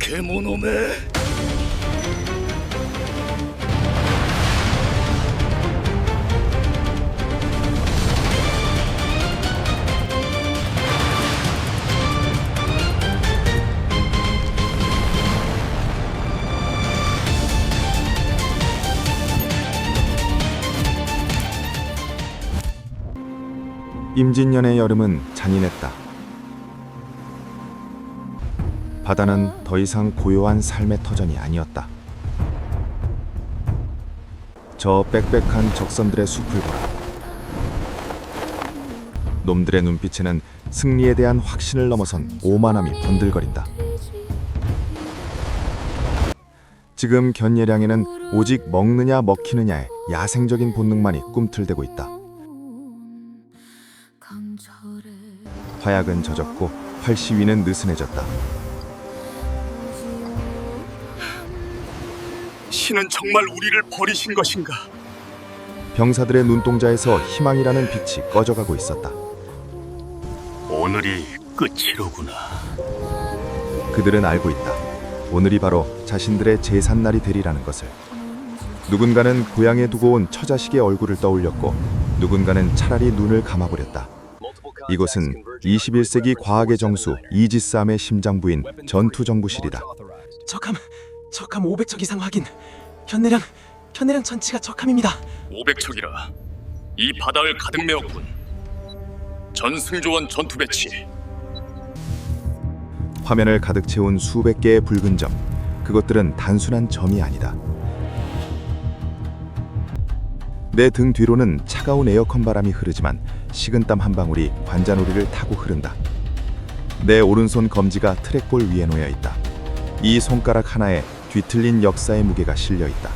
獣め。 임진년의 여름은 잔인했다. 바다는 더 이상 고요한 삶의 터전이 아니었다. 저 빽빽한 적선들의 숲을 보라. 놈들의 눈빛에는 승리에 대한 확신을 넘어선 오만함이 번들거린다. 지금 견예량에는 오직 먹느냐 먹히느냐의 야생적인 본능만이 꿈틀대고 있다. 화약은 젖었고 활시위는 느슨해졌다. 신은 정말 우리를 버리신 것인가? 병사들의 눈동자에서 희망이라는 빛이 꺼져가고 있었다. 오늘이 끝이로구나. 그들은 알고 있다. 오늘이 바로 자신들의 제삿날이 되리라는 것을. 누군가는 고향에 두고 온 처자식의 얼굴을 떠올렸고 누군가는 차라리 눈을 감아버렸다. 이곳은 21세기 과학의 정수 이지스함의 심장부인 전투정부실이다. 적함 500척 이상 확인. 현내량 전치가 적함입니다. 500척이라. 이 바다를 가득 메웠군. 전승조원 전투 배치. 화면을 가득 채운 수백 개의 붉은 점. 그것들은 단순한 점이 아니다. 내 등 뒤로는 차가운 에어컨 바람이 흐르지만 식은땀 한 방울이 관자놀이를 타고 흐른다. 내 오른손 검지가 트랙볼 위에 놓여 있다. 이 손가락 하나에 뒤틀린 역사의 무게가 실려 있다.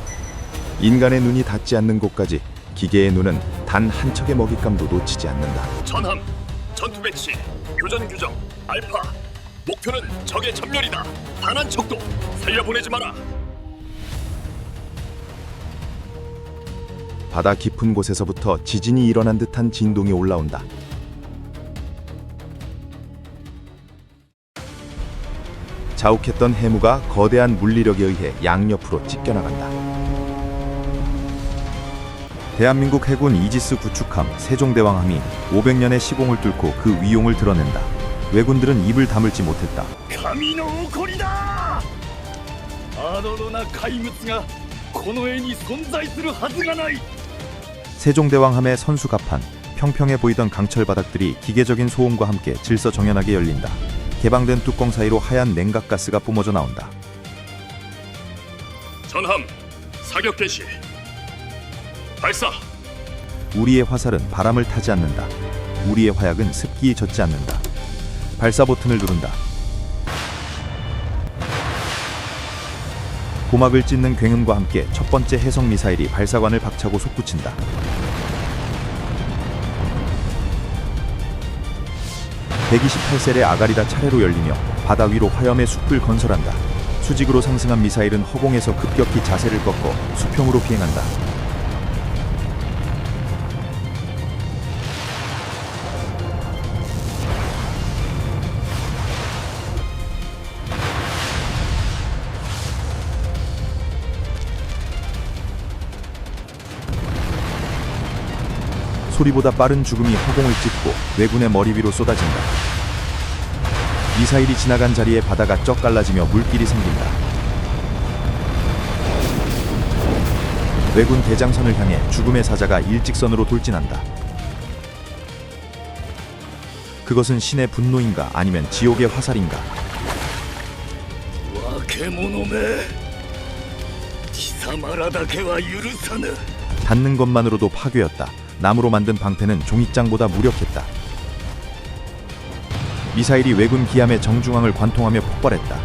인간의 눈이 닿지 않는 곳까지 기계의 눈은 단 한 척의 먹잇감도 놓치지 않는다. 전함, 전투 배치, 교전 규정, 알파. 목표는 적의 전멸이다. 단 한 척도 살려보내지 마라. 바다 깊은 곳에서부터 지진이 일어난 듯한 진동이 올라온다. 자욱했던 해무가 거대한 물리력에 의해 양옆으로 찢겨나간다. 대한민국 해군 이지스 구축함 세종대왕함이 500년의 시공을 뚫고 그 위용을 드러낸다. 왜군들은 입을 다물지 못했다. 神の怒りだ。アドロな怪物がこの絵に存在するはずがない。 세종대왕함의 선수갑판, 평평해 보이던 강철 바닥들이 기계적인 소음과 함께 질서정연하게 열린다. 개방된 뚜껑 사이로 하얀 냉각가스가 뿜어져 나온다. 전함, 사격 개시. 발사. 우리의 화살은 바람을 타지 않는다. 우리의 화약은 습기에 젖지 않는다. 발사 버튼을 누른다. 고막을 찢는 굉음과 함께 첫 번째 해성 미사일이 발사관을 박차고 솟구친다. (128셀의) 아가리가 차례로 열리며 바다 위로 화염의 숲을 건설한다. 수직으로 상승한 미사일은 허공에서 급격히 자세를 꺾어 수평으로 비행한다. 소리보다 빠른 죽음이 허공을 찢고 왜군의 머리 위로 쏟아진다. 미사일이 지나간 자리에 바다가 쩍 갈라지며 물길이 생긴다. 왜군 대장선을 향해 죽음의 사자가 일직선으로 돌진한다. 그것은 신의 분노인가 아니면 지옥의 화살인가? 化け物め。貴様らだけは許さぬ。 닿는 것만으로도 파괴였다. 나무로 만든 방패는 종잇장보다 무력했다. 미사일이 왜군 기함의 정중앙을 관통하며 폭발했다.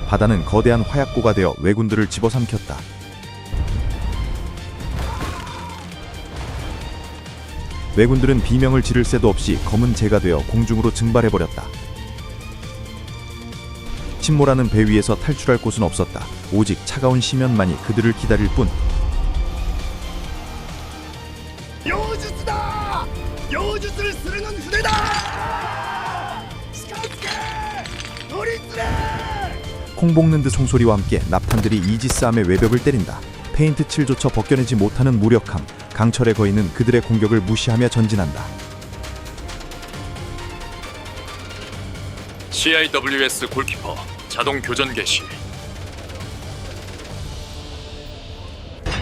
바다는 거대한 화약고가 되어 왜군들을 집어삼켰다. 왜군들은 비명을 지를 새도 없이 검은 재가 되어 공중으로 증발해버렸다. 침몰하는 배 위에서 탈출할 곳은 없었다. 오직 차가운 심연만이 그들을 기다릴 뿐. 妖術だ妖術するのに船だ近づけ乗り連れ 콩 볶는 듯 송소리와 함께 납탄들이 이지스함의 외벽을 때린다. 페인트 칠조차 벗겨내지 못하는 무력함, 강철에 거이는 그들의 공격을 무시하며 전진한다. CIWS 골키퍼 자동 교전 개시.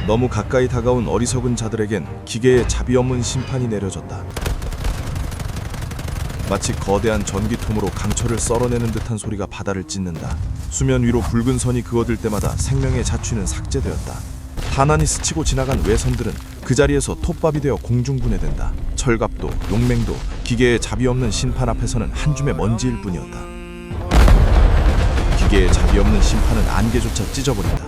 너무 가까이 다가온 어리석은 자들에겐 기계의 자비 없는 심판이 내려졌다. 마치 거대한 전기톱으로 강철을 썰어내는 듯한 소리가 바다를 찢는다. 수면 위로 붉은 선이 그어들 때마다 생명의 자취는 삭제되었다. 가난이 스치고 지나간 외선들은 그 자리에서 톱밥이 되어 공중분해된다. 철갑도 용맹도 기계의 자비 없는 심판 앞에서는 한 줌의 먼지일 뿐이었다. 기계의 자비 없는 심판은 안개조차 찢어버린다.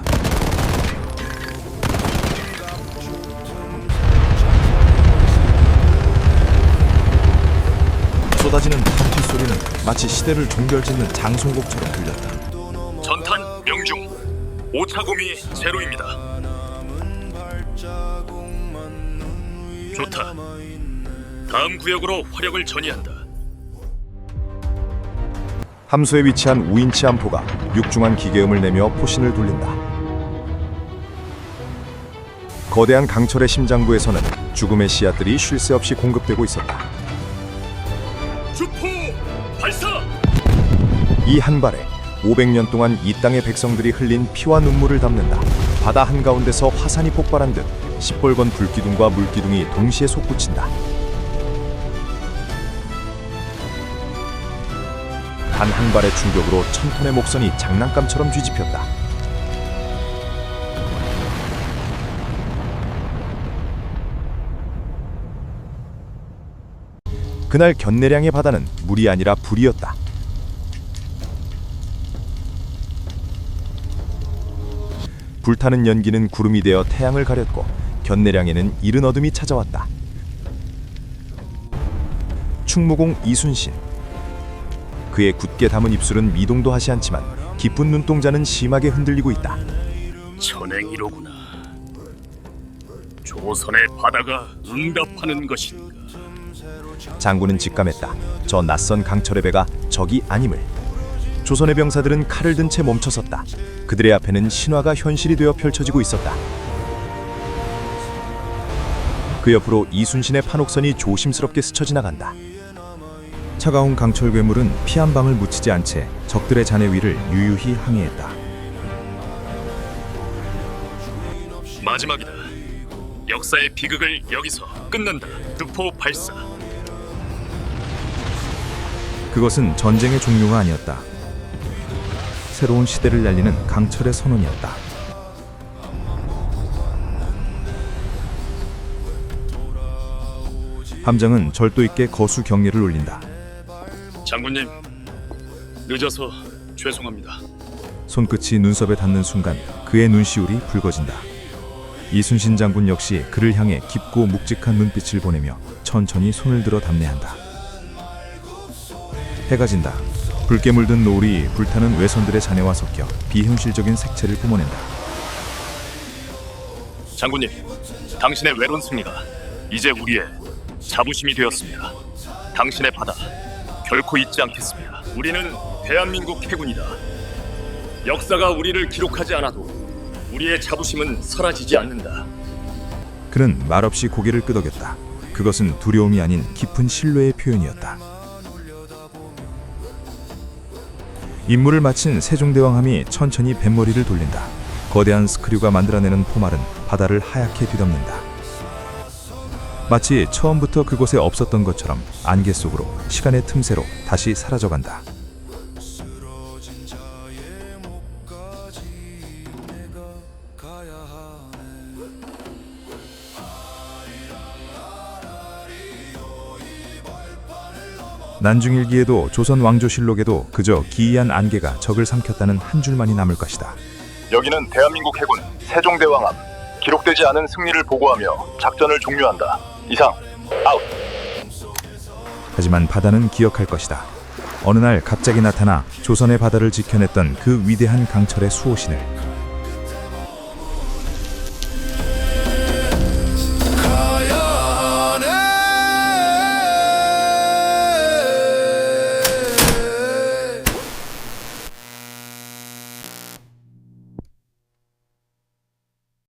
쏟아지는 파티 소리는 마치 시대를 종결짓는 장송곡처럼 들렸다. 전탄 명중. 오차곰이 제로입니다. 좋다. 다음 구역으로 화력을 전이한다. 함수에 위치한 우인치 함포가 육중한 기계음을 내며 포신을 돌린다. 거대한 강철의 심장부에서는 죽음의 씨앗들이 쉴 새 없이 공급되고 있었다. 주포 발사. 이 한 발에 500년 동안 이 땅의 백성들이 흘린 피와 눈물을 담는다. 바다 한가운데서 화산이 폭발한 듯 시뻘건 불기둥과 물기둥이 동시에 솟구친다. 단 한 발의 충격으로 1000톤의 목선이 장난감처럼 뒤집혔다. 그날 견내량의 바다는 물이 아니라 불이었다. 불타는 연기는 구름이 되어 태양을 가렸고 견내량에는 이른 어둠이 찾아왔다. 충무공 이순신. 그의 굳게 담은 입술은 미동도 하지 않지만 깊은 눈동자는 심하게 흔들리고 있다. 전행이로구나. 조선의 바다가 응답하는 것인가. 장군은 직감했다. 저 낯선 강철의 배가 적이 아님을. 조선의 병사들은 칼을 든 채 멈춰섰다. 그들의 앞에는 신화가 현실이 되어 펼쳐지고 있었다. 그 옆으로 이순신의 판옥선이 조심스럽게 스쳐 지나간다. 차가운 강철 괴물은 피 한 방울 묻히지 않은 채 적들의 잔해 위를 유유히 항해했다. 마지막이다. 역사의 비극을 여기서 끝낸다. 두포 발사. 그것은 전쟁의 종료가 아니었다. 새로운 시대를 날리는 강철의 선언이었다. 함정은 절도 있게 거수 경례를 올린다. 장군님, 늦어서 죄송합니다. 손끝이 눈썹에 닿는 순간 그의 눈시울이 붉어진다. 이순신 장군 역시 그를 향해 깊고 묵직한 눈빛을 보내며 천천히 손을 들어 담례한다. 해가 진다. 붉게 물든 노을이 불타는 외선들의 잔해와 섞여 비현실적인 색채를 뿜어낸다. 장군님, 당신의 외론 승리가 이제 우리의 자부심이 되었습니다. 당신의 바다 결코 잊지 않겠습니다. 우리는 대한민국 해군이다. 역사가 우리를 기록하지 않아도 우리의 자부심은 사라지지 않는다. 그는 말없이 고개를 끄덕였다. 그것은 두려움이 아닌 깊은 신뢰의 표현이었다. 임무를 마친 세종대왕함이 천천히 뱃머리를 돌린다. 거대한 스크류가 만들어내는 포말은 바다를 하얗게 뒤덮는다. 마치 처음부터 그곳에 없었던 것처럼 안개 속으로 시간의 틈새로 다시 사라져간다. 난중일기에도 조선 왕조실록에도 그저 기이한 안개가 적을 삼켰다는 한 줄만이 남을 것이다. 여기는 대한민국 해군 세종대왕함. 기록되지 않은 승리를 보고하며 작전을 종료한다. 이상, 아웃. 하지만 바다는 기억할 것이다. 어느 날 갑자기 나타나 조선의 바다를 지켜냈던 그 위대한 강철의 수호신을